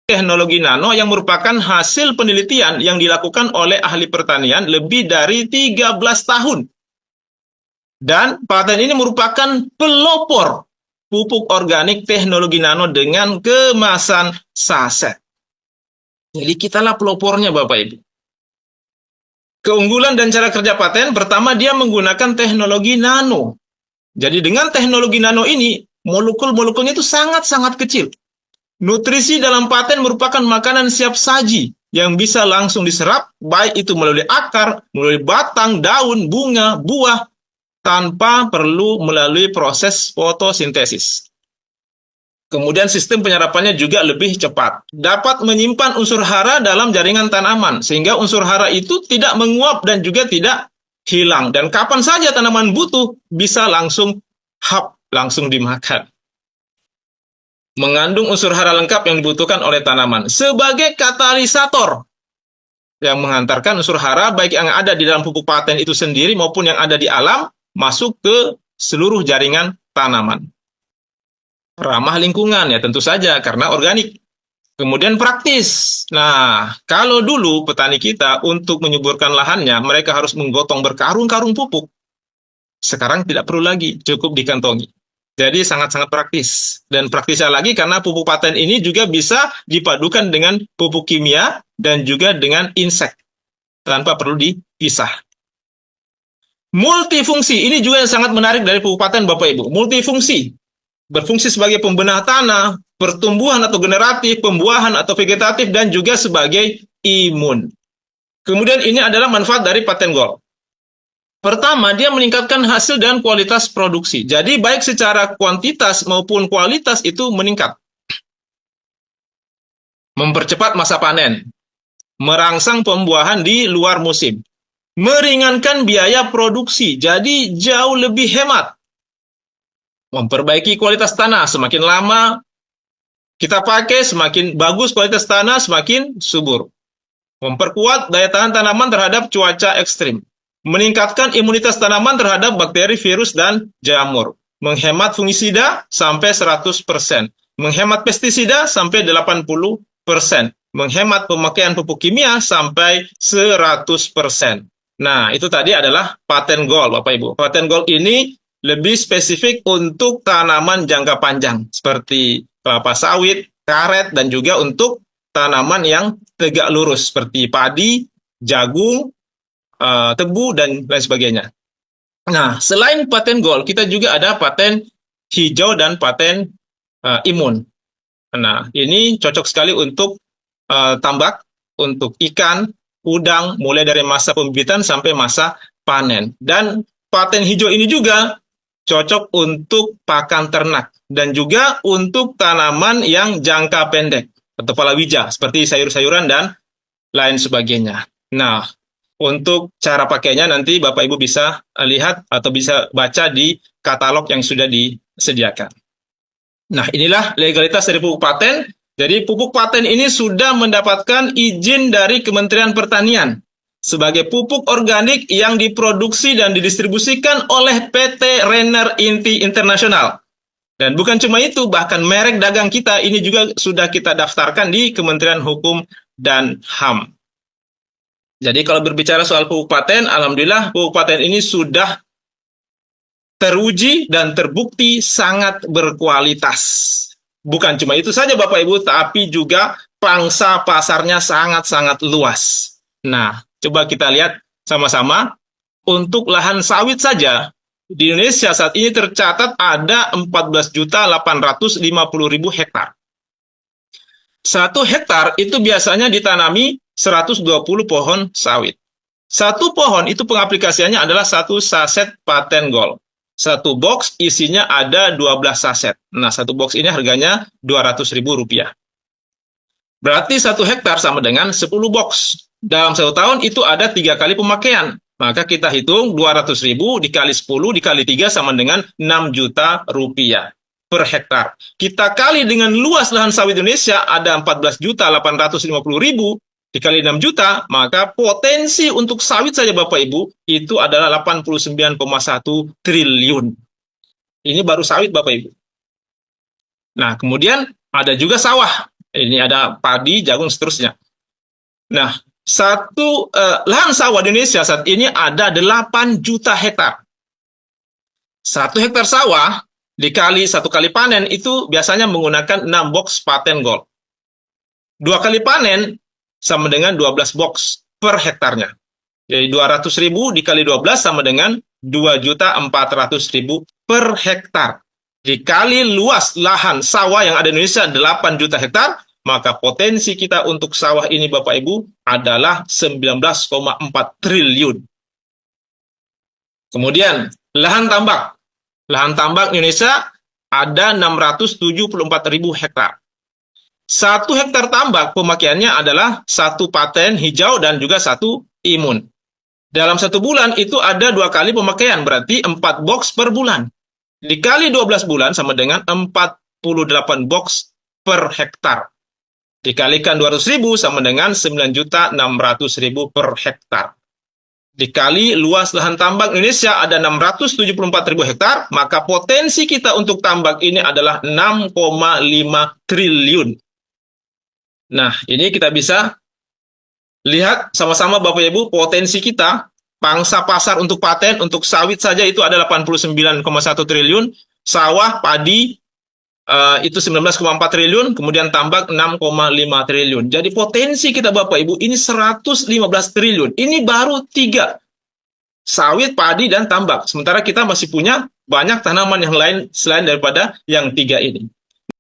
teknologi nano yang merupakan hasil penelitian yang dilakukan oleh ahli pertanian lebih dari 13 tahun. Dan paten ini merupakan pelopor pupuk organik teknologi nano dengan kemasan saset. Jadi kitalah pelopornya Bapak Ibu. Keunggulan dan cara kerja paten, pertama dia menggunakan teknologi nano. Jadi dengan teknologi nano ini, molekul-molekulnya itu sangat-sangat kecil. Nutrisi dalam paten merupakan makanan siap saji yang bisa langsung diserap, baik itu melalui akar, melalui batang, daun, bunga, buah, tanpa perlu melalui proses fotosintesis. Kemudian sistem penyerapannya juga lebih cepat. Dapat menyimpan unsur hara dalam jaringan tanaman, sehingga unsur hara itu tidak menguap dan juga tidak hilang. Dan kapan saja tanaman butuh, bisa langsung langsung dimakan. Mengandung unsur hara lengkap yang dibutuhkan oleh tanaman. Sebagai katalisator yang menghantarkan unsur hara, baik yang ada di dalam pupuk paten itu sendiri maupun yang ada di alam, masuk ke seluruh jaringan tanaman. Ramah lingkungan, ya tentu saja, karena organik. Kemudian praktis. Nah, kalau dulu petani kita untuk menyuburkan lahannya, mereka harus menggotong berkarung-karung pupuk. Sekarang tidak perlu lagi, cukup dikantongi. Jadi sangat-sangat praktis. Dan praktisnya lagi karena pupuk paten ini juga bisa dipadukan dengan pupuk kimia dan juga dengan insek. Tanpa perlu dipisah. Multifungsi, ini juga yang sangat menarik dari pupuk paten Bapak Ibu. Multifungsi. Berfungsi sebagai pembenah tanah, pertumbuhan atau generatif, pembuahan atau vegetatif, dan juga sebagai imun. Kemudian ini adalah manfaat dari paten gold. Pertama, dia meningkatkan hasil dan kualitas produksi. Jadi baik secara kuantitas maupun kualitas itu meningkat. Mempercepat masa panen. Merangsang pembuahan di luar musim. Meringankan biaya produksi, jadi jauh lebih hemat. Memperbaiki kualitas tanah, semakin lama kita pakai, semakin bagus kualitas tanah, semakin subur. Memperkuat daya tahan tanaman terhadap cuaca ekstrim. Meningkatkan imunitas tanaman terhadap bakteri, virus, dan jamur. Menghemat fungisida sampai 100%. Menghemat pestisida sampai 80%. Menghemat pemakaian pupuk kimia sampai 100%. Nah, itu tadi adalah paten gold, Bapak Ibu. Paten gold ini lebih spesifik untuk tanaman jangka panjang, seperti kelapa sawit, karet, dan juga untuk tanaman yang tegak lurus, seperti padi, jagung, tebu, dan lain sebagainya. Nah, selain paten gold, kita juga ada paten hijau dan paten imun. Nah, ini cocok sekali untuk tambak, untuk ikan, udang, mulai dari masa pembibitan sampai masa panen. Dan paten hijau ini juga cocok untuk pakan ternak dan juga untuk tanaman yang jangka pendek atau palawija seperti sayur-sayuran dan lain sebagainya. Nah, untuk cara pakainya nanti Bapak Ibu bisa lihat atau bisa baca di katalog yang sudah disediakan. Nah, inilah legalitas dari pupuk paten. Jadi pupuk paten ini sudah mendapatkan izin dari Kementerian Pertanian sebagai pupuk organik yang diproduksi dan didistribusikan oleh PT Renner Inti Internasional. Dan bukan cuma itu, bahkan merek dagang kita ini juga sudah kita daftarkan di Kementerian Hukum dan HAM. Jadi kalau berbicara soal pupuk paten, alhamdulillah pupuk paten ini sudah teruji dan terbukti sangat berkualitas. Bukan cuma itu saja Bapak Ibu, tapi juga pangsa pasarnya sangat-sangat luas. Nah, coba kita lihat sama-sama. Untuk lahan sawit saja, di Indonesia saat ini tercatat ada 14.850.000 hektar. 1 hektar itu biasanya ditanami 120 pohon sawit. 1 pohon itu pengaplikasiannya adalah 1 saset paten gold. 1 box isinya ada 12 saset. Nah, 1 box ini harganya Rp200.000. Berarti 1 hektar sama dengan 10 box. Dalam 1 tahun itu ada 3 kali pemakaian. Maka kita hitung 200.000 dikali 10 dikali 3 sama dengan 6 juta rupiah per hektar. Kita kali dengan luas lahan sawit Indonesia ada 14.850.000 dikali 6 juta, maka potensi untuk sawit saja Bapak Ibu itu adalah 89,1 triliun. Ini baru sawit Bapak Ibu. Nah, kemudian ada juga sawah. Ini ada padi, jagung, seterusnya. Nah, lahan sawah di Indonesia saat ini ada 8 juta hektar. 1 hektar sawah dikali 1 kali panen itu biasanya menggunakan 6 box paten gold. 2 kali panen sama dengan 12 box per hektarnya. Jadi 200.000 dikali 12 sama dengan 2.400.000 per hektar. Dikali luas lahan sawah yang ada di Indonesia 8 juta hektar, maka potensi kita untuk sawah ini Bapak Ibu adalah 19,4 triliun. Kemudian, lahan tambak. Lahan tambak Indonesia ada 674.000 hektar. 1 hektar tambak pemakaiannya adalah 1 paten hijau dan juga 1 imun. Dalam 1 bulan itu ada 2 kali pemakaian, berarti 4 box per bulan. Dikali 12 bulan sama dengan 48 box per hektar. Dikalikan 200.000 sama dengan 9.600.000 per hektar. Dikali luas lahan tambak Indonesia ada 674.000 hektar, maka potensi kita untuk tambak ini adalah 6,5 triliun. Nah, ini kita bisa lihat sama-sama Bapak Ibu, potensi kita, pangsa pasar untuk paten, untuk sawit saja itu ada 89,1 triliun, sawah, padi, itu 19,4 triliun, kemudian tambak 6,5 triliun. Jadi potensi kita Bapak Ibu ini 115 triliun. Ini baru 3. Sawit, padi, dan tambak. Sementara kita masih punya banyak tanaman yang lain selain daripada yang 3 ini.